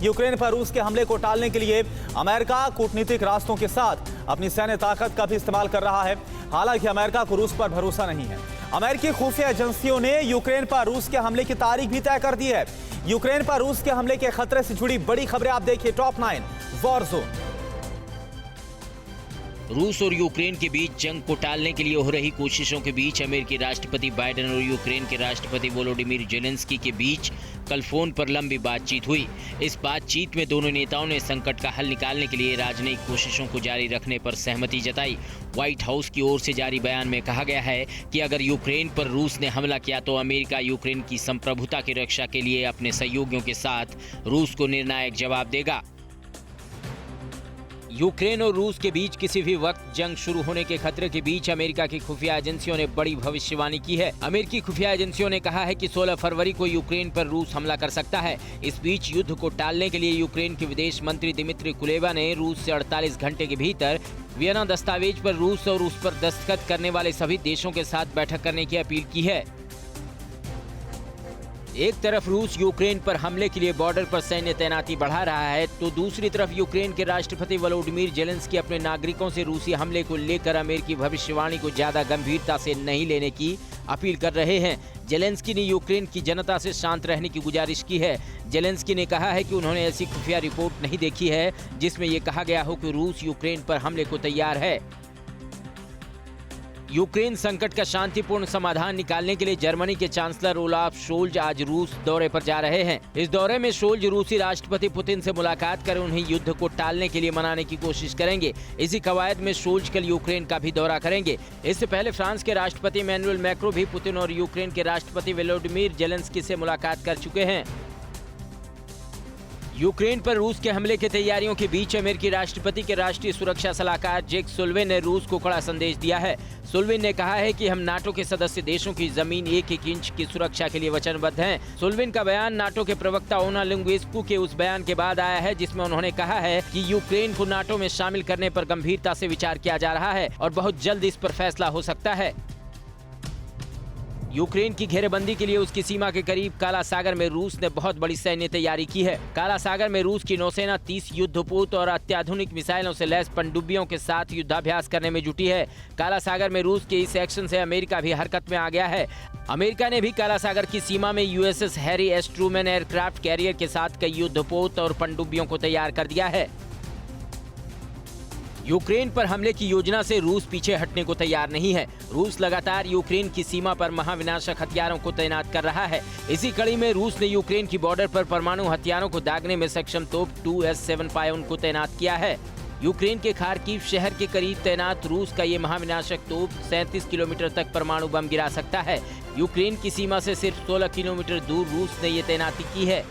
Ukraine पर रूस के हमले को टालने के लिए अमेरिका कूटनीतिक रास्तों के साथ अपनी सैन्य ताकत का भी इस्तेमाल कर रहा है। हालांकि अमेरिका को रूस पर भरोसा नहीं है। अमेरिकी खुफिया एजेंसियों ने यूक्रेन पर रूस के हमले की तारीख भी तय कर दी है। यूक्रेन पर रूस के हमले के खतरे से जुड़ी बड़ी खबरें आप देखिए टॉप 9 वॉर जोन। रूस और यूक्रेन के बीच जंग को टालने के लिए हो रही कोशिशों के बीच अमेरिकी राष्ट्रपति बाइडेन और यूक्रेन के राष्ट्रपति वोलोडिमीर जेलेंस्की के बीच कल फोन पर लंबी बातचीत हुई। इस बातचीत में दोनों नेताओं ने संकट का हल निकालने के लिए राजनयिक कोशिशों को जारी रखने पर सहमति जताई। व्हाइट हाउस की ओर से जारी बयान में कहा गया है कि अगर यूक्रेन पर रूस ने हमला किया तो अमेरिका यूक्रेन की संप्रभुता की रक्षा के लिए अपने सहयोगियों के साथ रूस को निर्णायक जवाब देगा। यूक्रेन और रूस के बीच किसी भी वक्त जंग शुरू होने के खतरे के बीच अमेरिका की खुफिया एजेंसियों ने बड़ी भविष्यवाणी की है। अमेरिकी खुफिया एजेंसियों ने कहा है कि 16 फरवरी को यूक्रेन पर रूस हमला कर सकता है। इस बीच युद्ध को टालने के लिए यूक्रेन के विदेश मंत्री दिमित्री कुलेबा ने रूस से 48 घंटे के भीतर वियना दस्तावेज पर रूस और उस पर दस्तखत करने वाले सभी देशों के साथ बैठक करने की अपील की है। एक तरफ रूस यूक्रेन पर हमले के लिए बॉर्डर पर सैन्य तैनाती बढ़ा रहा है तो दूसरी तरफ यूक्रेन के राष्ट्रपति वोलोडिमीर जेलेंस्की अपने नागरिकों से रूसी हमले को लेकर अमेरिकी भविष्यवाणी को ज्यादा गंभीरता से नहीं लेने की अपील कर रहे हैं। जेलेंस्की ने यूक्रेन की जनता से शांत रहने की गुजारिश की है। जेलेंस्की ने कहा है कि उन्होंने ऐसी खुफिया रिपोर्ट नहीं देखी है जिसमें यह कहा गया हो कि रूस यूक्रेन पर हमले को तैयार है। यूक्रेन संकट का शांतिपूर्ण समाधान निकालने के लिए जर्मनी के चांसलर ओलाफ शोल्ज आज रूस दौरे पर जा रहे हैं। इस दौरे में शोल्ज रूसी राष्ट्रपति पुतिन से मुलाकात कर उन्हें युद्ध को टालने के लिए मनाने की कोशिश करेंगे। इसी कवायद में शोल्ज कल यूक्रेन का भी दौरा करेंगे। इससे पहले फ्रांस के राष्ट्रपति इमैनुअल मैक्रों भी पुतिन और यूक्रेन के राष्ट्रपति वोलोडिमीर जेलेंस्की से मुलाकात कर चुके हैं। यूक्रेन पर रूस के हमले की तैयारियों के बीच अमेरिकी राष्ट्रपति के राष्ट्रीय सुरक्षा सलाहकार जेक सुल्लिवन ने रूस को कड़ा संदेश दिया है। सुल्लिवन ने कहा है कि हम नाटो के सदस्य देशों की जमीन 1-1 इंच की सुरक्षा के लिए वचनबद्ध हैं। सुल्लिवन का बयान नाटो के प्रवक्ता ओना लिंग्विस्कू के उस बयान के बाद आया है जिसमें उन्होंने कहा है कि यूक्रेन को नाटो में शामिल करने पर गंभीरता से विचार किया जा रहा है और बहुत जल्द इस पर फैसला हो सकता है। यूक्रेन की घेरेबंदी के लिए उसकी सीमा के करीब काला सागर में रूस ने बहुत बड़ी सैन्य तैयारी की है। काला सागर में रूस की नौसेना 30 युद्धपोत और अत्याधुनिक मिसाइलों से लैस पनडुब्बियों के साथ युद्धाभ्यास करने में जुटी है। काला सागर में रूस के इस एक्शन से अमेरिका भी हरकत में आ गया है। अमेरिका ने भी काला सागर की सीमा में USS Harry S Trueman aircraft carrier के साथ कई युद्धपोत और पनडुब्बियों को तैयार कर दिया है। यूक्रेन पर हमले की योजना से रूस पीछे हटने को तैयार नहीं है। रूस लगातार यूक्रेन की सीमा पर महाविनाशक हथियारों को तैनात कर रहा है। इसी कड़ी में रूस ने यूक्रेन की बॉर्डर पर परमाणु हथियारों को दागने में सक्षम तोप 2S7 पायोन को तैनात किया है। यूक्रेन के खार्किव शहर के करीब तैनात रूस का ये महाविनाशक तोप 37 किलोमीटर तक परमाणु बम गिरा सकता है। यूक्रेन की सीमा से सिर्फ 16 किलोमीटर दूर रूस ने ये तैनाती की है।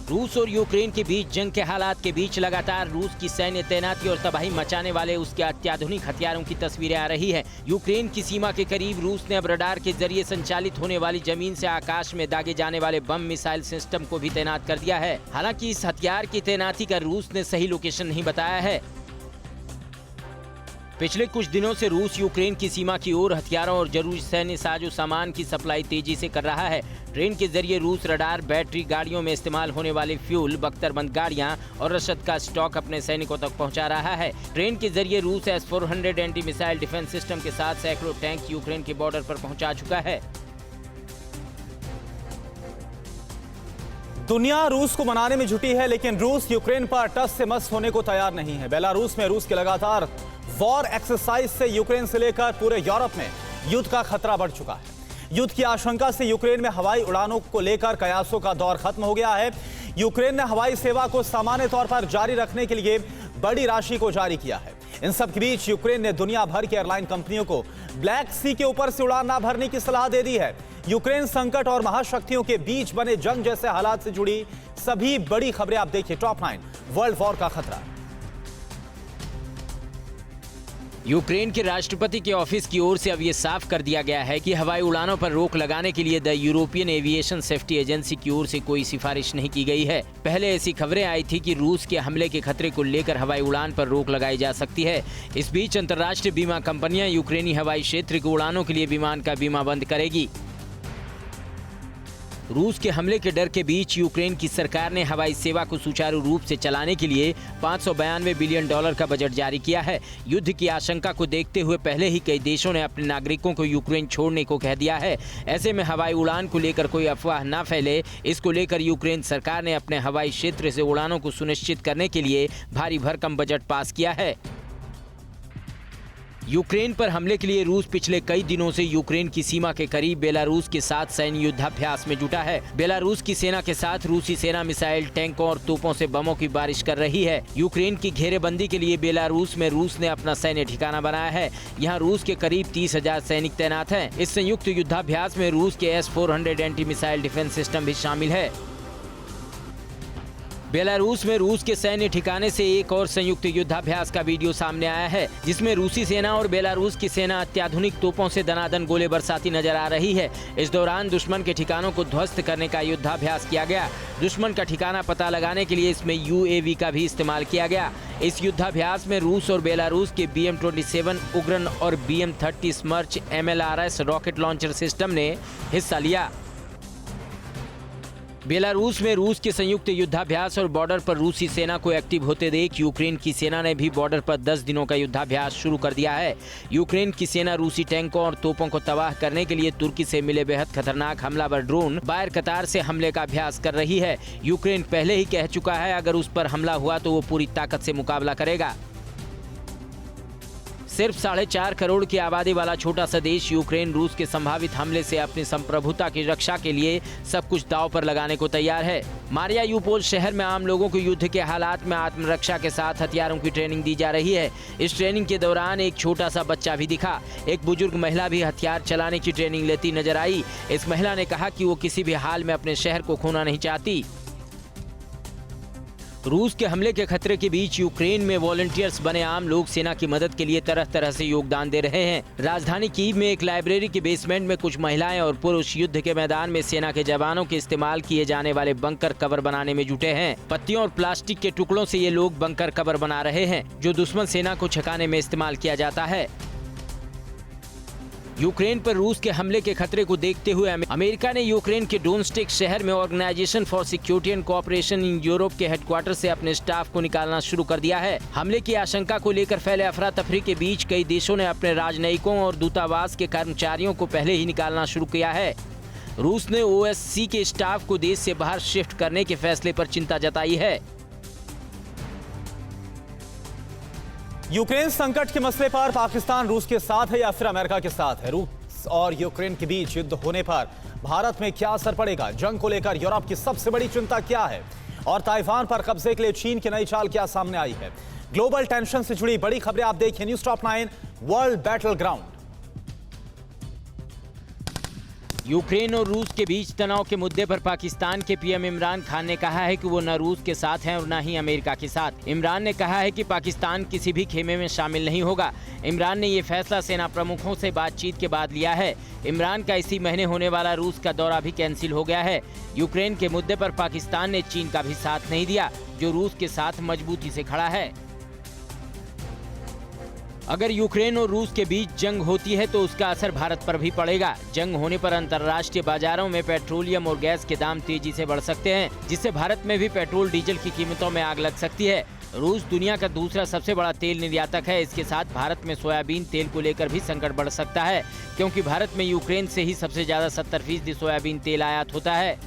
रूस और यूक्रेन के बीच जंग के हालात के बीच लगातार रूस की सैन्य तैनाती और तबाही मचाने वाले उसके अत्याधुनिक हथियारों की तस्वीरें आ रही हैं। यूक्रेन की सीमा के करीब रूस ने अब रडार के जरिए संचालित होने वाली जमीन से आकाश में दागे जाने वाले बम मिसाइल सिस्टम को भी तैनात कर दिया है। हालांकि इस हथियार की तैनाती का रूस ने सही लोकेशन नहीं बताया है। पिछले कुछ दिनों से रूस यूक्रेन की सीमा की ओर हथियारों और जरूरी सैन्य साजो सामान की सप्लाई तेजी से कर रहा है। ट्रेन के जरिए रूस रडार, बैटरी, गाड़ियों में इस्तेमाल होने वाले फ्यूल, बख्तरबंद गाड़ियां और रसद का स्टॉक अपने सैनिकों तक पहुंचा रहा है। ट्रेन के जरिए रूस S-400 anti missile defence system के साथ सैकड़ों टैंक यूक्रेन के बॉर्डर पर पहुंचा चुका है। दुनिया रूस को मनाने में जुटी है, लेकिन रूस यूक्रेन पर टस से मस होने को तैयार नहीं है। बेलारूस में रूस के लगातार वॉर एक्सरसाइज से यूक्रेन से लेकर पूरे यूरोप में युद्ध का खतरा बढ़ चुका है। युद्ध की आशंका से यूक्रेन में हवाई उड़ानों को लेकर कयासों का दौर खत्म हो गया है। यूक्रेन ने हवाई सेवा को सामान्य तौर पर जारी रखने के लिए बड़ी राशि को जारी किया है। इन सब के बीच यूक्रेन ने दुनिया भर की एयरलाइन कंपनियों को ब्लैक सी के ऊपर से उड़ान न भरने की सलाह दे दी है। यूक्रेन संकट और महाशक्तियों के बीच बने जंग जैसे हालात से जुड़ी सभी बड़ी खबरें आप देखिए टॉप 9 वर्ल्ड वॉर का खतरा। यूक्रेन के राष्ट्रपति के ऑफिस की ओर से अब ये साफ कर दिया गया है कि हवाई उड़ानों पर रोक लगाने के लिए the European aviation safety agency की ओर से कोई सिफारिश नहीं की गई है। पहले ऐसी खबरें आई थी कि रूस के हमले के खतरे को लेकर हवाई उड़ान पर रोक लगाई जा सकती है। इस बीच अंतर्राष्ट्रीय बीमा कंपनियां यूक्रेनी हवाई क्षेत्र की उड़ानों के लिए विमान का बीमा बंद करेगी। रूस के हमले के डर के बीच यूक्रेन की सरकार ने हवाई सेवा को सुचारू रूप से चलाने के लिए $592 बिलियन का बजट जारी किया है। युद्ध की आशंका को देखते हुए पहले ही कई देशों ने अपने नागरिकों को यूक्रेन छोड़ने को कह दिया है। ऐसे में हवाई उड़ान को लेकर कोई अफवाह न फैले, इसको लेकर यूक्रेन सरकार ने अपने हवाई क्षेत्र से उड़ानों को सुनिश्चित करने के लिए भारी भरकम बजट पास किया है। यूक्रेन पर हमले के लिए रूस पिछले कई दिनों से यूक्रेन की सीमा के करीब बेलारूस के साथ सैन्य युद्धाभ्यास में जुटा है। बेलारूस की सेना के साथ रूसी सेना मिसाइल, टैंकों और तोपों से बमों की बारिश कर रही है। यूक्रेन की घेरेबंदी के लिए बेलारूस में रूस ने अपना सैन्य ठिकाना बनाया है। यहाँ रूस के करीब 30,000 सैनिक तैनात हैं। इस संयुक्त युद्धाभ्यास में रूस के S-400 anti missile defence system भी शामिल है। बेलारूस में रूस के सैन्य ठिकाने से एक और संयुक्त युद्धाभ्यास का वीडियो सामने आया है, जिसमें रूसी सेना और बेलारूस की सेना अत्याधुनिक तोपों से दनादन गोले बरसाती नजर आ रही है। इस दौरान दुश्मन के ठिकानों को ध्वस्त करने का युद्धाभ्यास किया गया। दुश्मन का ठिकाना पता लगाने के लिए इसमें UAV का भी इस्तेमाल किया गया। इस युद्धाभ्यास में रूस और बेलारूस के BM-27 उग्रन और BM-30 स्मर्च MLRS rocket launcher system ने हिस्सा लिया। बेलारूस में रूस के संयुक्त युद्धाभ्यास और बॉर्डर पर रूसी सेना को एक्टिव होते देख यूक्रेन की सेना ने भी बॉर्डर पर 10 दिनों का युद्धाभ्यास शुरू कर दिया है। यूक्रेन की सेना रूसी टैंकों और तोपों को तबाह करने के लिए तुर्की से मिले बेहद खतरनाक हमलावर ड्रोन बायर कतार से हमले का अभ्यास कर रही है। यूक्रेन पहले ही कह चुका है अगर उस पर हमला हुआ तो वो पूरी ताकत से मुकाबला करेगा। सिर्फ 4.5 करोड़ की आबादी वाला छोटा सा देश यूक्रेन रूस के संभावित हमले से अपनी संप्रभुता की रक्षा के लिए सब कुछ दांव पर लगाने को तैयार है। मारियायूपोल शहर में आम लोगों को युद्ध के हालात में आत्मरक्षा के साथ हथियारों की ट्रेनिंग दी जा रही है। इस ट्रेनिंग के दौरान एक छोटा सा बच्चा भी दिखा। एक बुजुर्ग महिला भी हथियार चलाने की ट्रेनिंग लेती नजर आई। इस महिला ने कहा कि वो किसी भी हाल में अपने शहर को खोना नहीं चाहती। रूस के हमले के खतरे के बीच यूक्रेन में वॉलंटियर्स बने आम लोग सेना की मदद के लिए तरह तरह से योगदान दे रहे हैं। राजधानी कीव में एक लाइब्रेरी के बेसमेंट में कुछ महिलाएं और पुरुष युद्ध के मैदान में सेना के जवानों के इस्तेमाल किए जाने वाले बंकर कवर बनाने में जुटे हैं। पत्तियों और प्लास्टिक के टुकड़ों से ये लोग बंकर कवर बना रहे हैं, जो दुश्मन सेना को छकाने में इस्तेमाल किया जाता है। यूक्रेन पर रूस के हमले के खतरे को देखते हुए अमेरिका ने यूक्रेन के डोनेस्टिक शहर में organization for security and cooperation in Europe के हेडक्वार्टर से अपने स्टाफ को निकालना शुरू कर दिया है। हमले की आशंका को लेकर फैले अफरा तफरी के बीच कई देशों ने अपने राजनयिकों और दूतावास के कर्मचारियों को पहले ही निकालना शुरू किया है। रूस ने OSCE के स्टाफ को देश से बाहर शिफ्ट करने के फैसले पर चिंता जताई है। यूक्रेन संकट के मसले पर पाकिस्तान रूस के साथ है या फिर अमेरिका के साथ है? रूस और यूक्रेन के बीच युद्ध होने पर भारत में क्या असर पड़ेगा? जंग को लेकर यूरोप की सबसे बड़ी चिंता क्या है? और ताइवान पर कब्जे के लिए चीन की नई चाल क्या सामने आई है? ग्लोबल टेंशन से जुड़ी बड़ी खबरें आप देखिए news top 9 world battle ground. Ukraine और रूस के बीच तनाव के मुद्दे पर पाकिस्तान के PM इमरान खान ने कहा है कि वो न रूस के साथ हैं और न ही अमेरिका के साथ। इमरान ने कहा है कि पाकिस्तान किसी भी खेमे में शामिल नहीं होगा। इमरान ने ये फैसला सेना प्रमुखों से बातचीत के बाद लिया है। इमरान का इसी महीने होने वाला रूस का दौरा भी कैंसिल हो गया है। यूक्रेन के मुद्दे पर पाकिस्तान ने चीन का भी साथ नहीं दिया, जो रूस के साथ मजबूती से खड़ा है। अगर यूक्रेन और रूस के बीच जंग होती है तो उसका असर भारत पर भी पड़ेगा। जंग होने पर अंतर्राष्ट्रीय बाजारों में पेट्रोलियम और गैस के दाम तेजी से बढ़ सकते हैं, जिससे भारत में भी पेट्रोल डीजल की कीमतों में आग लग सकती है। रूस दुनिया का दूसरा सबसे बड़ा तेल निर्यातक है। इसके साथ भारत में सोयाबीन तेल को लेकर भी संकट बढ़ सकता है, क्योंकि भारत में यूक्रेन से ही सबसे ज्यादा 70% सोयाबीन तेल आयात होता है।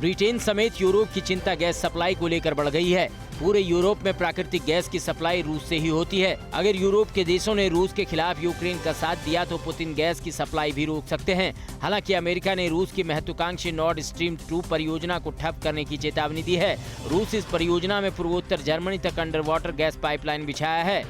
ब्रिटेन समेत यूरोप की चिंता गैस सप्लाई को लेकर बढ़ गई है। पूरे यूरोप में प्राकृतिक गैस की सप्लाई रूस से ही होती है। अगर यूरोप के देशों ने रूस के खिलाफ यूक्रेन का साथ दिया तो पुतिन गैस की सप्लाई भी रोक सकते हैं। हालांकि अमेरिका ने रूस की महत्वाकांक्षी नॉर्ड स्ट्रीम 2 परियोजना को ठप करने की चेतावनी दी है। रूस इस परियोजना में पूर्वोत्तर जर्मनी तक अंडर वाटर गैस पाइपलाइन बिछाया है।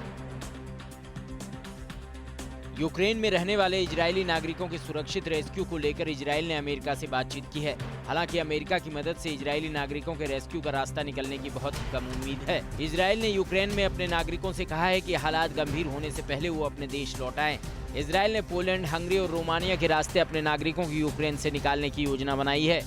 यूक्रेन में रहने वाले इजरायली नागरिकों के सुरक्षित रेस्क्यू को लेकर इजरायल ने अमेरिका से बातचीत की है। हालांकि अमेरिका की मदद से इजरायली नागरिकों के रेस्क्यू का रास्ता निकलने की बहुत कम उम्मीद है। इजरायल ने यूक्रेन में अपने नागरिकों से कहा है कि हालात गंभीर होने से पहले वो अपने देश लौट आएं। इजरायल ने पोलैंड, हंगरी और रोमानिया के रास्ते अपने नागरिकों को यूक्रेन से निकालने की योजना बनाई है।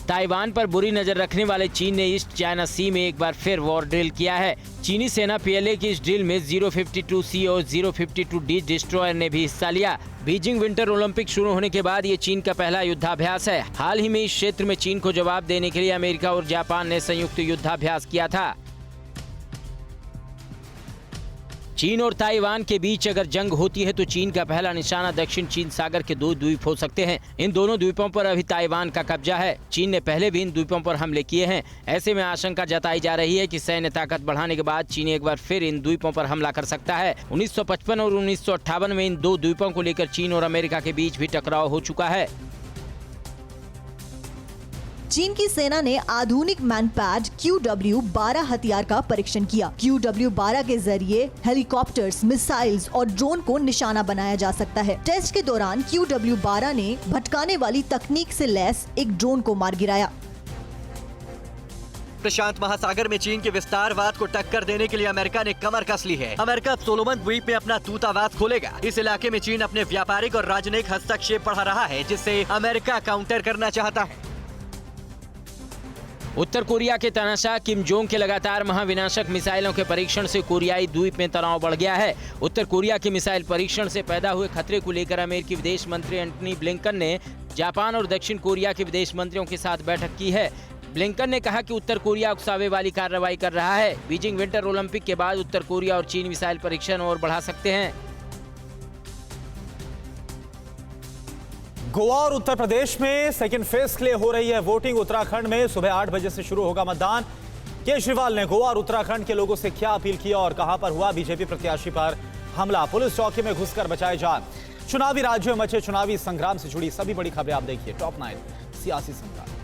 ताइवान पर बुरी नजर रखने वाले चीन ने ईस्ट चाइना सी में एक बार फिर वॉर ड्रिल किया है। चीनी सेना PLA की इस ड्रिल में 052C और 052D डिस्ट्रॉयर ने भी हिस्सा लिया। बीजिंग विंटर ओलंपिक शुरू होने के बाद ये चीन का पहला युद्धाभ्यास है। हाल ही में इस क्षेत्र में चीन को जवाब देने के लिए अमेरिका और जापान ने संयुक्त युद्धाभ्यास किया था। चीन और ताइवान के बीच अगर जंग होती है तो चीन का पहला निशाना दक्षिण चीन सागर के 2 द्वीप हो सकते हैं। इन दोनों द्वीपों पर अभी ताइवान का कब्जा है। चीन ने पहले भी इन द्वीपों पर हमले किए हैं। ऐसे में आशंका जताई जा रही है कि सैन्य ताकत बढ़ाने के बाद चीन एक बार फिर इन द्वीपों पर हमला कर सकता है। 1955 और 1958 में इन 2 द्वीपों को लेकर चीन और अमेरिका के बीच भी टकराव हो चुका है। चीन की सेना ने आधुनिक मैनपैड QW-12 हथियार का परीक्षण किया। QW-12 के जरिए हेलीकॉप्टर्स, मिसाइल्स और ड्रोन को निशाना बनाया जा सकता है। टेस्ट के दौरान QW-12 ने भटकाने वाली तकनीक से लैस एक ड्रोन को मार गिराया। प्रशांत महासागर में चीन के विस्तारवाद को टक्कर देने के लिए अमेरिका ने कमर कस ली है। अमेरिका सोलोमन द्वीप में अपना दूतावास खोलेगा। इस इलाके में चीन अपने व्यापारिक और राजनयिक हस्तक्षेप बढ़ा रहा है, जिससे अमेरिका काउंटर करना चाहता है। उत्तर कोरिया के तानाशाह किम जोंग के लगातार महाविनाशक मिसाइलों के परीक्षण से कोरियाई द्वीप में तनाव बढ़ गया है। उत्तर कोरिया के मिसाइल परीक्षण से पैदा हुए खतरे को लेकर अमेरिकी विदेश मंत्री एंटनी ब्लिंकन ने जापान और दक्षिण कोरिया के विदेश मंत्रियों के साथ बैठक की है। ब्लिंकन ने कहा कि उत्तर कोरिया उकसावे वाली कार्रवाई कर रहा है। बीजिंग विंटर ओलंपिक के बाद उत्तर कोरिया और चीन मिसाइल परीक्षण और बढ़ा सकते हैं। गोवा और उत्तर प्रदेश में सेकेंड फेज के लिए हो रही है वोटिंग। उत्तराखंड में सुबह 8 बजे से शुरू होगा मतदान। केजरीवाल ने गोवा और उत्तराखंड के लोगों से क्या अपील किया और कहां पर हुआ बीजेपी प्रत्याशी पर हमला, पुलिस चौकी में घुसकर बचाए जान। चुनावी राज्यों में मचे चुनावी संग्राम से जुड़ी सभी बड़ी खबरें आप देखिए टॉप 9 सियासी संग्राम।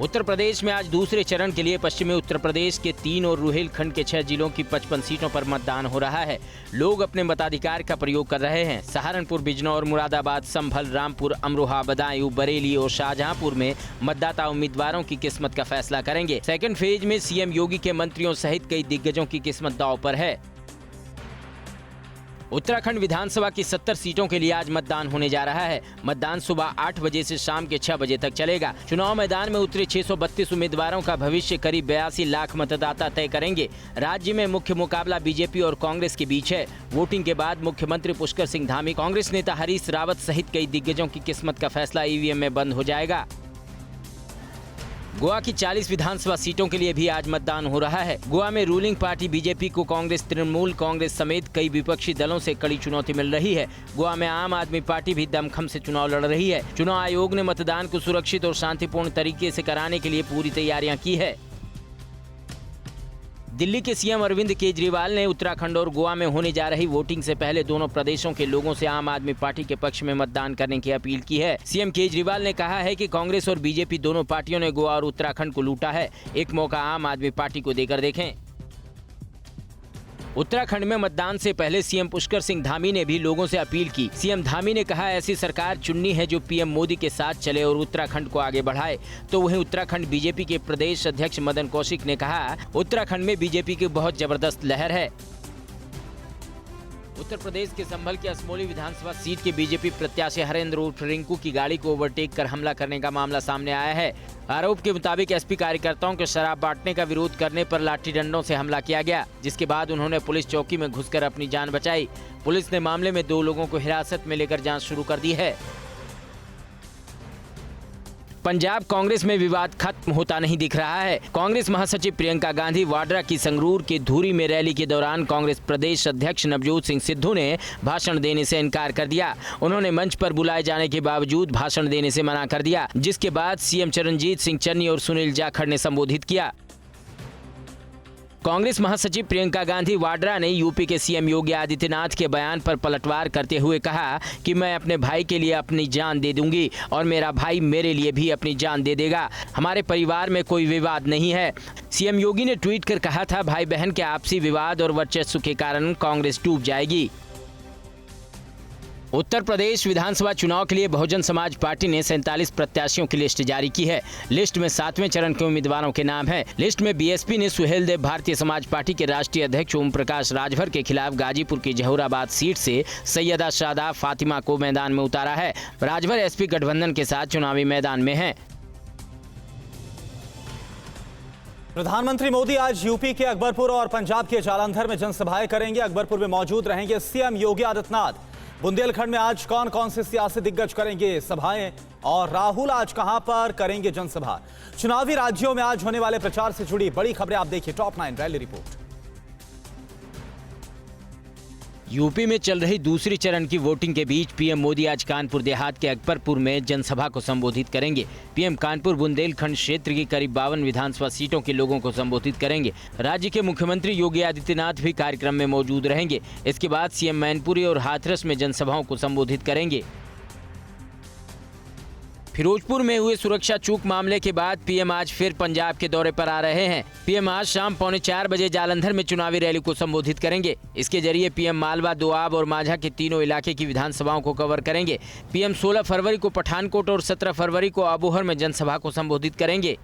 उत्तर प्रदेश में आज दूसरे चरण के लिए पश्चिमी उत्तर प्रदेश के 3 और रुहेलखंड के 6 जिलों की 55 सीटों पर मतदान हो रहा है। लोग अपने मताधिकार का प्रयोग कर रहे हैं। सहारनपुर, बिजनौर, मुरादाबाद, संभल, रामपुर, अमरोहा, बदायूं, बरेली और शाहजहांपुर में मतदाता उम्मीदवारों की किस्मत का फैसला करेंगे। सेकंड फेज में सीएम योगी के मंत्रियों सहित कई दिग्गजों की किस्मत दांव पर है। उत्तराखंड विधानसभा की 70 सीटों के लिए आज मतदान होने जा रहा है। मतदान सुबह 8 बजे से शाम के 6 बजे तक चलेगा। चुनाव मैदान में उतरे 632 उम्मीदवारों का भविष्य करीब 82 लाख मतदाता तय करेंगे। राज्य में मुख्य मुकाबला बीजेपी और कांग्रेस के बीच है। वोटिंग के बाद मुख्यमंत्री पुष्कर सिंह धामी, कांग्रेस नेता हरीश रावत सहित कई दिग्गजों की किस्मत का फैसला ईवीएम में बंद हो जाएगा। गोवा की 40 विधानसभा सीटों के लिए भी आज मतदान हो रहा है। गोवा में रूलिंग पार्टी बीजेपी को कांग्रेस, तृणमूल कांग्रेस समेत कई विपक्षी दलों से कड़ी चुनौती मिल रही है। गोवा में आम आदमी पार्टी भी दमखम से चुनाव लड़ रही है। चुनाव आयोग ने मतदान को सुरक्षित और शांतिपूर्ण तरीके से कराने के लिए पूरी तैयारियां की है। दिल्ली के सीएम अरविंद केजरीवाल ने उत्तराखंड और गोवा में होने जा रही वोटिंग से पहले दोनों प्रदेशों के लोगों से आम आदमी पार्टी के पक्ष में मतदान करने की अपील की है। सीएम केजरीवाल ने कहा है कि कांग्रेस और बीजेपी दोनों पार्टियों ने गोवा और उत्तराखंड को लूटा है। एक मौका आम आदमी पार्टी को देकर देखें। उत्तराखंड में मतदान से पहले सीएम पुष्कर सिंह धामी ने भी लोगों से अपील की। सीएम धामी ने कहा, ऐसी सरकार चुननी है जो पीएम मोदी के साथ चले और उत्तराखंड को आगे बढ़ाए। तो वहीं उत्तराखंड बीजेपी के प्रदेश अध्यक्ष मदन कौशिक ने कहा, उत्तराखंड में बीजेपी की बहुत जबरदस्त लहर है। उत्तर प्रदेश के संभल की असमोली विधानसभा सीट के बीजेपी प्रत्याशी हरेंद्र उर्फ रिंकू की गाड़ी को ओवरटेक कर हमला करने का मामला सामने आया है। आरोप के मुताबिक एसपी कार्यकर्ताओं के शराब बांटने का विरोध करने पर लाठी डंडों से हमला किया गया, जिसके बाद उन्होंने पुलिस चौकी में घुसकर अपनी जान बचाई। पुलिस ने मामले में 2 लोगों को हिरासत में लेकर जांच शुरू कर दी है। पंजाब कांग्रेस में विवाद खत्म होता नहीं दिख रहा है। कांग्रेस महासचिव प्रियंका गांधी वाड्रा की संगरूर के धूरी में रैली के दौरान कांग्रेस प्रदेश अध्यक्ष नवजोत सिंह सिद्धू ने भाषण देने से इनकार कर दिया। उन्होंने मंच पर बुलाए जाने के बावजूद भाषण देने से मना कर दिया, जिसके बाद सीएम चरणजीत सिंह चन्नी और सुनील जाखड़ ने संबोधित किया। कांग्रेस महासचिव प्रियंका गांधी वाड्रा ने यूपी के सीएम योगी आदित्यनाथ के बयान पर पलटवार करते हुए कहा कि मैं अपने भाई के लिए अपनी जान दे दूंगी और मेरा भाई मेरे लिए भी अपनी जान दे देगा। हमारे परिवार में कोई विवाद नहीं है। सीएम योगी ने ट्वीट कर कहा था, भाई बहन के आपसी विवाद और वर्चस्व के कारण कांग्रेस डूब जाएगी। उत्तर प्रदेश विधानसभा चुनाव के लिए बहुजन समाज पार्टी ने 47 प्रत्याशियों की लिस्ट जारी की है। लिस्ट में 7वें चरण के उम्मीदवारों के नाम हैं। लिस्ट में बीएसपी ने सुहेल देव भारतीय समाज पार्टी के राष्ट्रीय अध्यक्ष ओम प्रकाश राजभर के खिलाफ गाजीपुर की जहूराबाद सीट से सैयदा शादाब फातिमा को मैदान में उतारा है। राजभर एसपी गठबंधन के साथ चुनावी मैदान में हैं। प्रधानमंत्री मोदी आज यूपी के अकबरपुर और पंजाब के जालंधर में जनसभाएं करेंगे। अकबरपुर में मौजूद रहेंगे सीएम योगी आदित्यनाथ। बुंदेलखंड में आज कौन कौन से सियासी दिग्गज करेंगे सभाएं और राहुल आज कहां पर करेंगे जनसभा। चुनावी राज्यों में आज होने वाले प्रचार से जुड़ी बड़ी खबरें आप देखिए टॉप 9 रैली रिपोर्ट। यूपी में चल रही दूसरी चरण की वोटिंग के बीच पीएम मोदी आज कानपुर देहात के अकबरपुर में जनसभा को संबोधित करेंगे। पीएम कानपुर बुंदेलखंड क्षेत्र की करीब 52 विधानसभा सीटों के लोगों को संबोधित करेंगे। राज्य के मुख्यमंत्री योगी आदित्यनाथ भी कार्यक्रम में मौजूद रहेंगे। इसके बाद सीएम मैनपुरी और हाथरस में जनसभाओं को संबोधित करेंगे। फिरोजपुर में हुए सुरक्षा चूक मामले के बाद पीएम आज फिर पंजाब के दौरे पर आ रहे हैं। पीएम आज शाम 3:45 बजे जालंधर में चुनावी रैली को संबोधित करेंगे। इसके जरिए पीएम मालवा, दोआब और माझा के तीनों इलाके की विधानसभाओं को कवर करेंगे। पीएम 16 फरवरी को पठानकोट और 17 फरवरी को अबोहर में जनसभा को संबोधित करेंगे।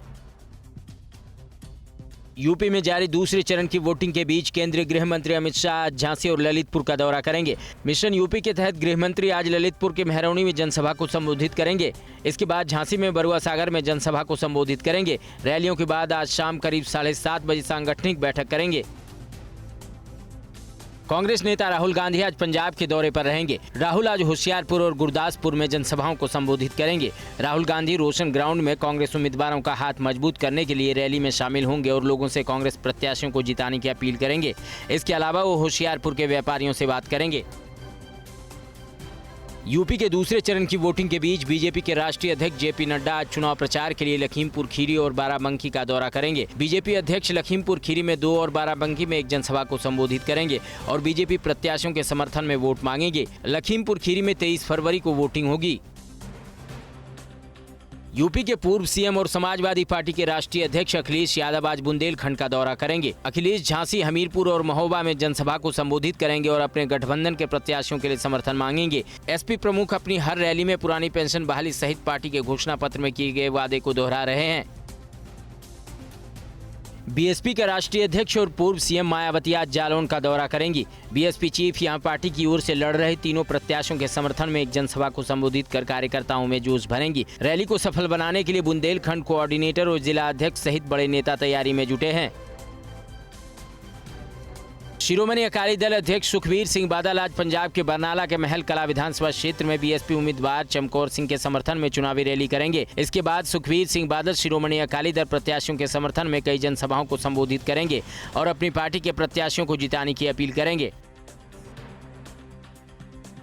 यूपी में जारी दूसरे चरण की वोटिंग के बीच केंद्रीय गृह मंत्री अमित शाह आज झांसी और ललितपुर का दौरा करेंगे। मिशन यूपी के तहत गृह मंत्री आज ललितपुर के मेहरौनी में जनसभा को संबोधित करेंगे। इसके बाद झांसी में बरुआ सागर में जनसभा को संबोधित करेंगे। रैलियों के बाद आज शाम करीब 7:30 बजे सांगठनिक बैठक करेंगे। कांग्रेस नेता राहुल गांधी आज पंजाब के दौरे पर रहेंगे। राहुल आज होशियारपुर और गुरदासपुर में जनसभाओं को संबोधित करेंगे। राहुल गांधी रोशन ग्राउंड में कांग्रेस उम्मीदवारों का हाथ मजबूत करने के लिए रैली में शामिल होंगे और लोगों से कांग्रेस प्रत्याशियों को जिताने की अपील करेंगे। इसके अलावा वो होशियारपुर के व्यापारियों से बात करेंगे। यूपी के दूसरे चरण की वोटिंग के बीच बीजेपी के राष्ट्रीय अध्यक्ष जेपी नड्डा आज चुनाव प्रचार के लिए लखीमपुर खीरी और बाराबंकी का दौरा करेंगे। बीजेपी अध्यक्ष लखीमपुर खीरी में 2 और बाराबंकी में एक जनसभा को संबोधित करेंगे और बीजेपी प्रत्याशियों के समर्थन में वोट मांगेंगे। लखीमपुर खीरी में 23 फरवरी को वोटिंग होगी। यूपी के पूर्व सीएम और समाजवादी पार्टी के राष्ट्रीय अध्यक्ष अखिलेश यादव आज बुंदेलखंड का दौरा करेंगे। अखिलेश झांसी, हमीरपुर और महोबा में जनसभा को संबोधित करेंगे और अपने गठबंधन के प्रत्याशियों के लिए समर्थन मांगेंगे। एसपी प्रमुख अपनी हर रैली में पुरानी पेंशन बहाली सहित पार्टी के घोषणा पत्र में किए गए वादे को दोहरा रहे हैं। बीएसपी का राष्ट्रीय अध्यक्ष और पूर्व सीएम मायावती आज जालौन का दौरा करेंगी। बीएसपी चीफ यहां पार्टी की ओर से लड़ रहे तीनों प्रत्याशियों के समर्थन में एक जनसभा को संबोधित कर कार्यकर्ताओं में जोश भरेंगी। रैली को सफल बनाने के लिए बुंदेलखंड कोऑर्डिनेटर और जिला अध्यक्ष सहित बड़े नेता तैयारी में जुटे हैं। शिरोमणि अकाली दल अध्यक्ष सुखबीर सिंह बादल आज पंजाब के बरनाला के महल कला विधानसभा क्षेत्र में बीएसपी उम्मीदवार चमकौर सिंह के समर्थन में चुनावी रैली करेंगे। इसके बाद सुखबीर सिंह बादल शिरोमणि अकाली दल प्रत्याशियों के समर्थन में कई जनसभाओं को संबोधित करेंगे और अपनी पार्टी के प्रत्याशियों को जिताने की अपील करेंगे।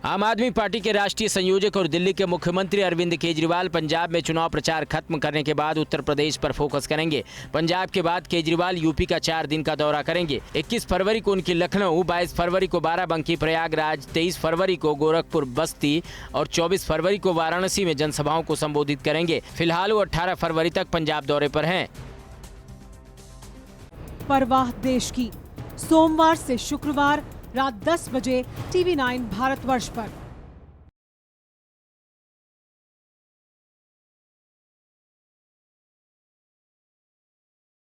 आम आदमी पार्टी के राष्ट्रीय संयोजक और दिल्ली के मुख्यमंत्री अरविंद केजरीवाल पंजाब में चुनाव प्रचार खत्म करने के बाद उत्तर प्रदेश पर फोकस करेंगे। पंजाब के बाद केजरीवाल यूपी का 4 दिन का दौरा करेंगे। 21 फरवरी को उनकी लखनऊ, 22 फरवरी को बाराबंकी, प्रयागराज, 23 फरवरी को गोरखपुर, बस्ती और 24 फरवरी को वाराणसी में जनसभाओं को संबोधित करेंगे। फिलहाल वो 18 फरवरी तक पंजाब दौरे पर हैं। परवाह देश की, सोमवार से शुक्रवार रात 10 बजे TV9 भारतवर्ष पर।